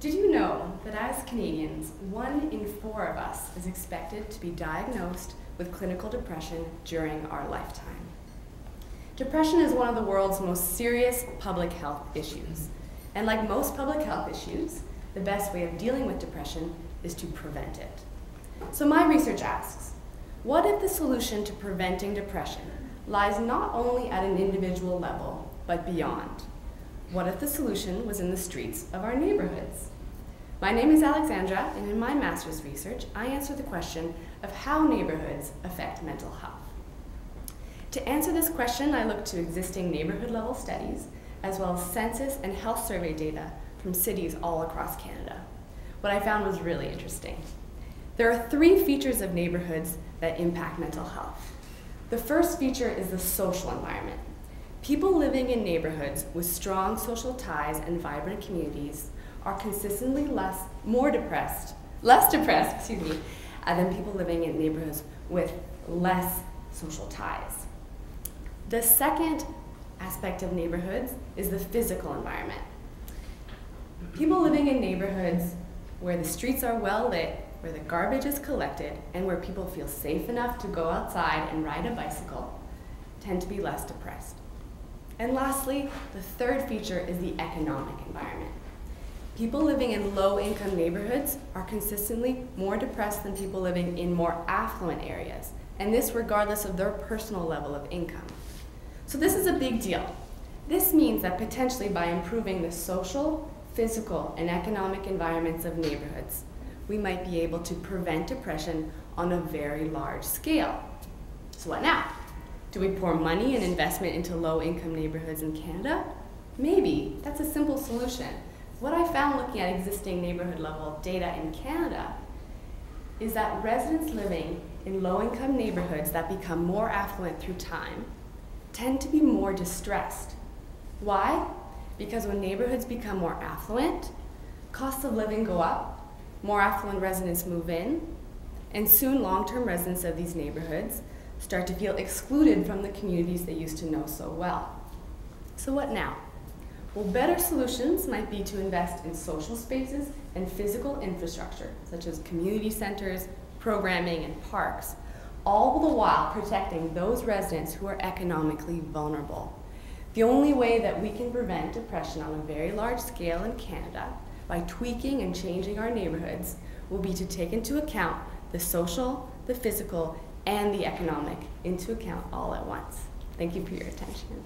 Did you know that as Canadians, 1 in 4 of us is expected to be diagnosed with clinical depression during our lifetime? Depression is one of the world's most serious public health issues. And like most public health issues, the best way of dealing with depression is to prevent it. So my research asks, what if the solution to preventing depression lies not only at an individual level, but beyond? What if the solution was in the streets of our neighborhoods? My name is Alexandra, and in my master's research, I answer the question of how neighborhoods affect mental health. To answer this question, I look to existing neighborhood-level studies, as well as census and health survey data from cities all across Canada. What I found was really interesting. There are 3 features of neighborhoods that impact mental health. The first feature is the social environment. People living in neighborhoods with strong social ties and vibrant communities are consistently less depressed than people living in neighborhoods with less social ties. The second aspect of neighborhoods is the physical environment. People living in neighborhoods where the streets are well lit, where the garbage is collected, and where people feel safe enough to go outside and ride a bicycle tend to be less depressed. And lastly, the third feature is the economic environment. People living in low-income neighborhoods are consistently more depressed than people living in more affluent areas, and this regardless of their personal level of income. So this is a big deal. This means that potentially by improving the social, physical, and economic environments of neighborhoods, we might be able to prevent depression on a very large scale. So what now? Do we pour money and investment into low-income neighborhoods in Canada? Maybe. That's a simple solution. What I found looking at existing neighborhood-level data in Canada is that residents living in low-income neighborhoods that become more affluent through time tend to be more distressed. Why? Because when neighborhoods become more affluent, costs of living go up, more affluent residents move in, and soon long-term residents of these neighborhoods start to feel excluded from the communities they used to know so well. So what now? Well, better solutions might be to invest in social spaces and physical infrastructure, such as community centers, programming, and parks, all the while protecting those residents who are economically vulnerable. The only way that we can prevent depression on a very large scale in Canada by tweaking and changing our neighborhoods will be to take into account the social, the physical, and the economic into account all at once. Thank you for your attention.